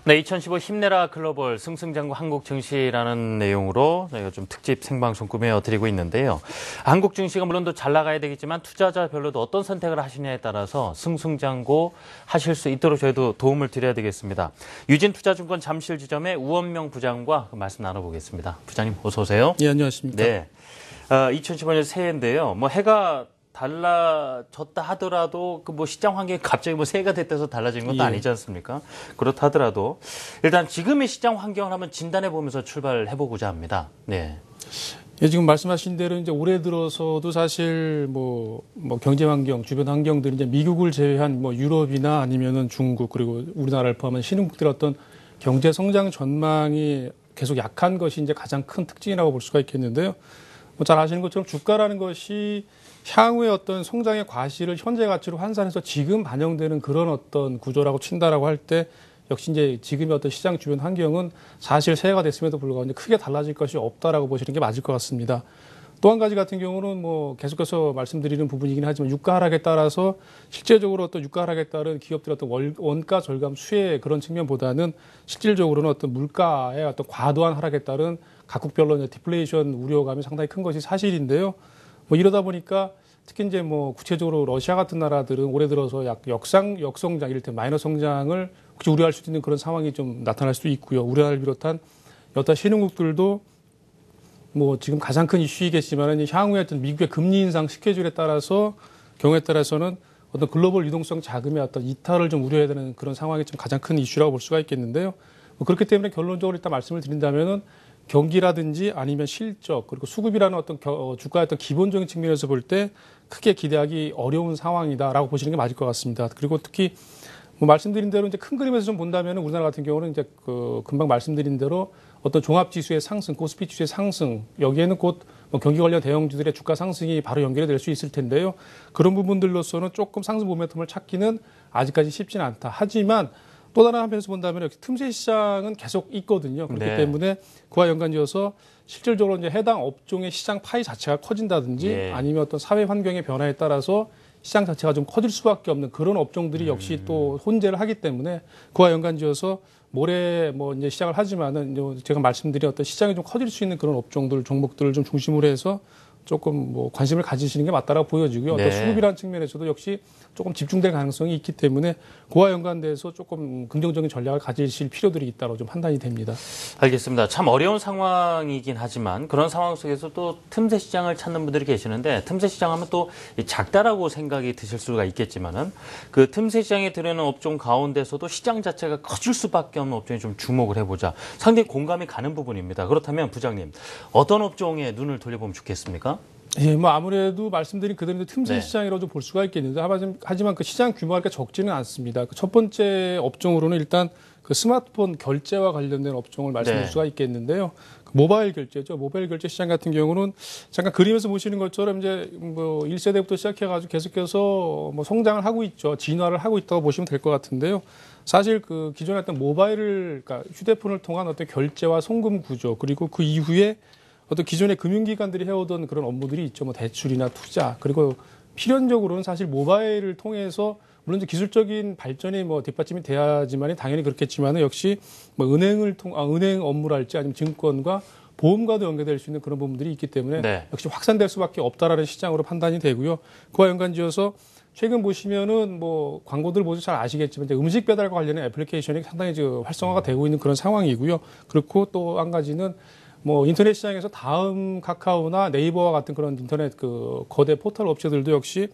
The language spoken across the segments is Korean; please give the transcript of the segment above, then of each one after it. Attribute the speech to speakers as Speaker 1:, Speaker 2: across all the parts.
Speaker 1: 네, 2015 힘내라 글로벌 승승장구 한국 증시라는 내용으로 저희가 좀 특집 생방송 꾸며드리고 있는데요. 한국 증시가 물론 더 잘 나가야 되겠지만 투자자별로도 어떤 선택을 하시냐에 따라서 승승장구 하실 수 있도록 저희도 도움을 드려야 되겠습니다. 유진투자증권 잠실지점의 우원명 부장과 말씀 나눠보겠습니다. 부장님 어서 오세요.
Speaker 2: 예, 안녕하십니까.
Speaker 1: 네, 2015년 새해인데요. 해가 달라졌다 하더라도 그 시장 환경이 갑자기 새해가 됐다서 달라진 것도 아니지 않습니까? 그렇다 하더라도 일단 지금의 시장 환경을 한번 진단해 보면서 출발해 보고자 합니다. 네.
Speaker 2: 예, 지금 말씀하신 대로 이제 올해 들어서도 사실 경제 환경, 주변 환경들이 이제 미국을 제외한 유럽이나 아니면은 중국 그리고 우리나라를 포함한 신흥국들 어떤 경제 성장 전망이 계속 약한 것이 이제 가장 큰 특징이라고 볼 수가 있겠는데요. 잘 아시는 것처럼 주가라는 것이 향후의 어떤 성장의 과실을 현재 가치로 환산해서 지금 반영되는 그런 어떤 구조라고 친다라고 할 때 역시 이제 지금의 어떤 시장 주변 환경은 사실 새해가 됐음에도 불구하고 크게 달라질 것이 없다라고 보시는 게 맞을 것 같습니다. 또 한 가지 같은 경우는 계속해서 말씀드리는 부분이긴 하지만 유가 하락에 따라서 실제적으로 어떤 유가 하락에 따른 기업들의 어떤 원가 절감 수혜 그런 측면보다는 실질적으로는 어떤 물가의 어떤 과도한 하락에 따른 각국별로 이제 디플레이션 우려감이 상당히 큰 것이 사실인데요. 이러다 보니까 특히 이제 구체적으로 러시아 같은 나라들은 올해 들어서 역성장, 이를테면 마이너 성장을 혹시 우려할 수도 있는 그런 상황이 좀 나타날 수도 있고요. 우리나라를 비롯한 여타 신흥국들도 지금 가장 큰 이슈이겠지만 향후에 어떤 미국의 금리 인상 스케줄에 따라서 경우에 따라서는 어떤 글로벌 유동성 자금의 어떤 이탈을 좀 우려해야 되는 그런 상황이 좀 가장 큰 이슈라고 볼 수가 있겠는데요. 그렇기 때문에 결론적으로 일단 말씀을 드린다면은 경기라든지 아니면 실적 그리고 수급이라는 어떤 주가의 어떤 기본적인 측면에서 볼 때 크게 기대하기 어려운 상황이다라고 보시는 게 맞을 것 같습니다. 그리고 특히 말씀드린 대로 이제 큰 그림에서 좀 본다면 우리나라 같은 경우는 이제 금방 말씀드린 대로 어떤 종합 지수의 상승, 코스피 지수의 상승 여기에는 곧 경기 관련 대형주들의 주가 상승이 바로 연결이 될 수 있을 텐데요. 그런 부분들로서는 조금 상승 모멘텀을 찾기는 아직까지 쉽지는 않다. 하지만 또 다른 한편에서 본다면 역시 틈새 시장은 계속 있거든요. 그렇기 때문에 그와 연관지어서 실질적으로 이제 해당 업종의 시장 파이 자체가 커진다든지 아니면 어떤 사회 환경의 변화에 따라서 시장 자체가 좀 커질 수밖에 없는 그런 업종들이 역시 또 혼재를 하기 때문에 그와 연관지어서 모레 이제 시작을 하지만은 이제 제가 말씀드린 어떤 시장이 좀 커질 수 있는 그런 업종들, 종목들을 좀 중심으로 해서 조금 관심을 가지시는 게 맞다라고 보여지고요. 또 수급이라는 측면에서도 역시 조금 집중될 가능성이 있기 때문에 그와 연관돼서 조금 긍정적인 전략을 가지실 필요들이 있다고 좀 판단이 됩니다.
Speaker 1: 알겠습니다. 참 어려운 상황이긴 하지만 그런 상황 속에서 또 틈새 시장을 찾는 분들이 계시는데 틈새 시장 하면 또 작다라고 생각이 드실 수가 있겠지만은 그 틈새 시장에 들어있는 업종 가운데서도 시장 자체가 커질 수밖에 없는 업종에 좀 주목을 해보자. 상당히 공감이 가는 부분입니다. 그렇다면 부장님 어떤 업종에 눈을 돌려보면 좋겠습니까?
Speaker 2: 예, 아무래도 말씀드린 그대로 틈새 시장이라고 볼 수가 있겠는데, 하지만 그 시장 규모가 그렇게 적지는 않습니다. 첫 번째 업종으로는 일단 그 스마트폰 결제와 관련된 업종을 말씀드릴 수가 있겠는데요. 모바일 결제죠. 모바일 결제 시장 같은 경우는 잠깐 그림에서 보시는 것처럼 이제 1세대부터 시작해가지고 계속해서 성장을 하고 있죠. 진화를 하고 있다고 보시면 될 것 같은데요. 사실 그 기존에 어떤 그러니까 휴대폰을 통한 어떤 결제와 송금 구조 그리고 그 이후에 어떤 기존의 금융기관들이 해오던 그런 업무들이 있죠. 대출이나 투자 그리고 필연적으로는 사실 모바일을 통해서 물론 이제 기술적인 발전이 뒷받침이 돼야지만이 당연히 그렇겠지만은 역시 은행 업무랄지 아니면 증권과 보험과도 연계될 수 있는 그런 부분들이 있기 때문에 역시 확산될 수밖에 없다라는 시장으로 판단이 되고요. 그와 연관지어서 최근 보시면은 광고들 보셔서 잘 아시겠지만 이제 음식 배달과 관련된 애플리케이션이 상당히 활성화가 되고 있는 그런 상황이고요. 그렇고 또 한 가지는 인터넷 시장에서 다음 카카오나 네이버와 같은 그런 인터넷 거대 포털 업체들도 역시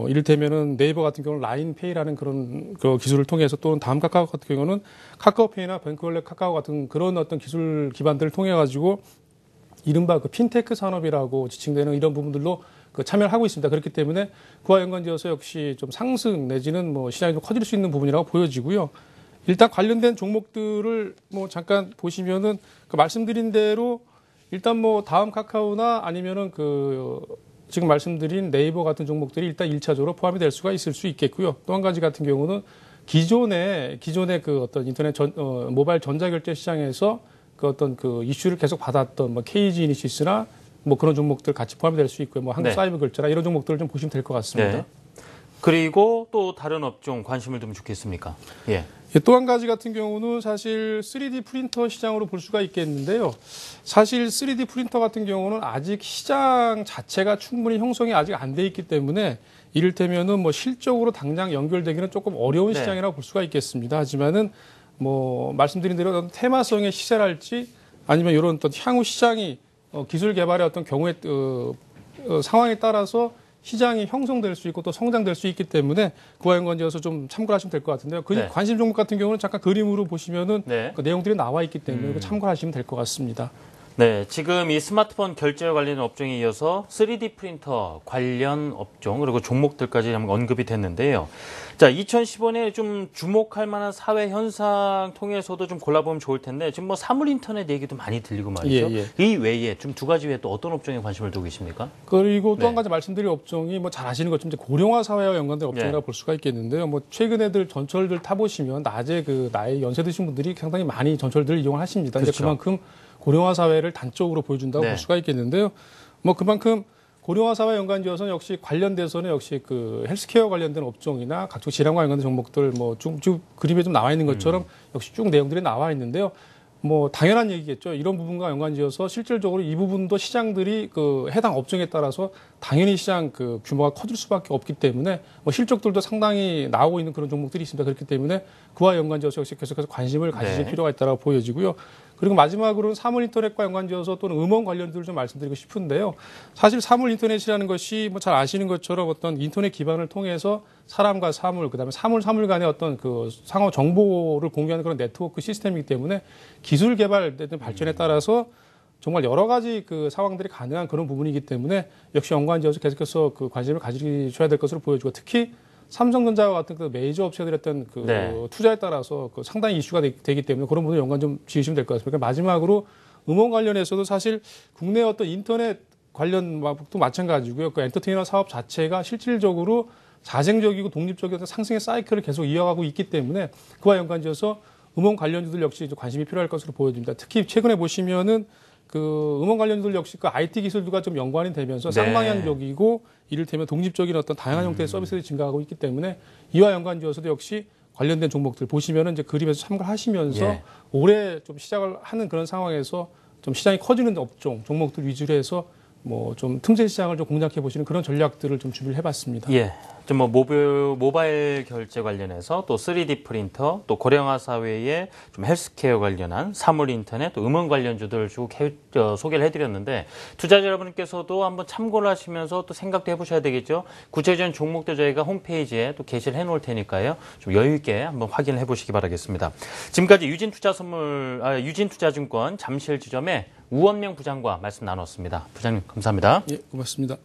Speaker 2: 이를테면은 네이버 같은 경우는 라인페이라는 그런 기술을 통해서 또는 다음 카카오 같은 경우는 카카오페이나 뱅크월렛 카카오 같은 그런 어떤 기술 기반들을 통해 가지고 이른바 핀테크 산업이라고 지칭되는 이런 부분들로 참여를 하고 있습니다. 그렇기 때문에 그와 연관지어서 역시 좀 상승 내지는 시장이 좀 커질 수 있는 부분이라고 보여지고요. 일단 관련된 종목들을 잠깐 보시면은 말씀드린 대로 일단 다음 카카오나 아니면은 지금 말씀드린 네이버 같은 종목들이 일단 1차적으로 포함이 될 수가 있을 수 있겠고요. 또 한 가지 같은 경우는 기존의 어떤 인터넷 모바일 전자결제 시장에서 어떤 이슈를 계속 받았던 KG 이니시스나 그런 종목들 같이 포함이 될 수 있고요. 한국 사이버 결제나 이런 종목들을 좀 보시면 될 것 같습니다.
Speaker 1: 그리고 또 다른 업종 관심을 두면 좋겠습니까? 예.
Speaker 2: 또 한 가지 같은 경우는 사실 3D 프린터 시장으로 볼 수가 있겠는데요. 사실 3D 프린터 같은 경우는 아직 시장 자체가 충분히 형성이 아직 안 돼 있기 때문에 이를테면은 뭐 실적으로 당장 연결되기는 조금 어려운
Speaker 1: 네.
Speaker 2: 시장이라고 볼 수가 있겠습니다. 하지만은 뭐 말씀드린 대로 어떤 테마성의 시세랄지 아니면 이런 어떤 향후 시장이 기술 개발의 어떤 경우에 상황에 따라서 시장이 형성될 수 있고 또 성장될 수 있기 때문에 그와 연관지어서 좀 참고를 하시면 될 것 같은데요. 그
Speaker 1: 네.
Speaker 2: 관심 종목 같은 경우는 잠깐 그림으로 보시면은
Speaker 1: 네.
Speaker 2: 그 내용들이 나와 있기 때문에 참고하시면 될 것 같습니다.
Speaker 1: 네, 지금 이 스마트폰 결제와 관련 업종에 이어서 3D 프린터 관련 업종 그리고 종목들까지 한번 언급이 됐는데요. 자, 2015년에 좀 주목할 만한 사회 현상 통해서도 좀 골라보면 좋을 텐데 지금 뭐 사물 인터넷 얘기도 많이 들리고 말이죠.
Speaker 2: 예,
Speaker 1: 이 외에 좀 두 가지 외에 또 어떤 업종에 관심을 두고 계십니까?
Speaker 2: 그리고 또
Speaker 1: 네.
Speaker 2: 한 가지 말씀드릴 업종이 뭐 잘 아시는 것처럼 이제 고령화 사회와 연관된 업종이라고 볼 수가 있겠는데요. 뭐 최근에들 전철들 타보시면 낮에 그 나이 연세 드신 분들이 상당히 많이 전철들을 이용을 하십니다.
Speaker 1: 그렇죠.
Speaker 2: 이제 그만큼 고령화 사회를 단적으로 보여준다고
Speaker 1: 네.
Speaker 2: 볼 수가 있겠는데요. 뭐 그만큼 고령화 사회 연관지어서는 역시 관련돼서는 역시 그 헬스케어 관련된 업종이나 각종 질환과 연관된 종목들 뭐 쭉 그림에 좀 나와 있는 것처럼 역시 쭉 내용들이 나와 있는데요. 뭐 당연한 얘기겠죠. 이런 부분과 연관지어서 실질적으로 이 부분도 시장들이 그 해당 업종에 따라서 당연히 시장 그 규모가 커질 수밖에 없기 때문에 뭐 실적들도 상당히 나오고 있는 그런 종목들이 있습니다. 그렇기 때문에 그와 연관지어서 역시 계속해서 관심을 가지실
Speaker 1: 네.
Speaker 2: 필요가 있다고 보여지고요. 그리고 마지막으로는 사물 인터넷과 연관지어서 또는 음원 관련들을 좀 말씀드리고 싶은데요. 사실 사물 인터넷이라는 것이 뭐 잘 아시는 것처럼 어떤 인터넷 기반을 통해서 사람과 사물, 그다음에 사물 간의 어떤 그 상호 정보를 공유하는 그런 네트워크 시스템이기 때문에 기술 개발된 발전에 따라서 정말 여러 가지 그 상황들이 가능한 그런 부분이기 때문에 역시 연관지어서 계속해서 그 관심을 가지셔야 될 것으로 보여지고 특히 삼성전자와 같은 그 메이저 업체들의 어떤 그
Speaker 1: 네.
Speaker 2: 투자에 따라서 그 상당히 이슈가 되기 때문에 그런 부분 연관 좀 지으시면 될 것 같습니다. 마지막으로 음원 관련해서도 사실 국내 어떤 인터넷 관련도 마찬가지고요. 그 엔터테이너 사업 자체가 실질적으로 자생적이고 독립적인 상승의 사이클을 계속 이어가고 있기 때문에 그와 연관지어서 음원 관련주들 역시 관심이 필요할 것으로 보여집니다. 특히 최근에 보시면은 그 음원 관련주들 역시 그 IT 기술들과 좀 연관이 되면서
Speaker 1: 네.
Speaker 2: 쌍방향적이고 이를테면 독립적인 어떤 다양한 형태의 서비스들이 증가하고 있기 때문에 이와 연관지어서도 역시 관련된 종목들 보시면은 이제 그림에서 참고하시면서
Speaker 1: 예.
Speaker 2: 올해 좀 시작을 하는 그런 상황에서 좀 시장이 커지는 업종, 종목들 위주로 해서 뭐 좀 틈새 시장을 좀 공략해 보시는 그런 전략들을 좀 준비를 해봤습니다.
Speaker 1: 예. 좀 뭐 모바일 결제 관련해서 또 3D 프린터, 또 고령화 사회에 좀 헬스케어 관련한 사물 인터넷, 또 음원 관련주들 쭉 소개를 해드렸는데 투자자 여러분께서도 한번 참고를 하시면서 또 생각도 해보셔야 되겠죠. 구체적인 종목도 저희가 홈페이지에 또 게시를 해놓을 테니까요. 좀 여유 있게 한번 확인을 해보시기 바라겠습니다. 지금까지 유진투자증권 잠실 지점의 우원명 부장과 말씀 나눴습니다. 부장님 감사합니다.
Speaker 2: 예, 고맙습니다.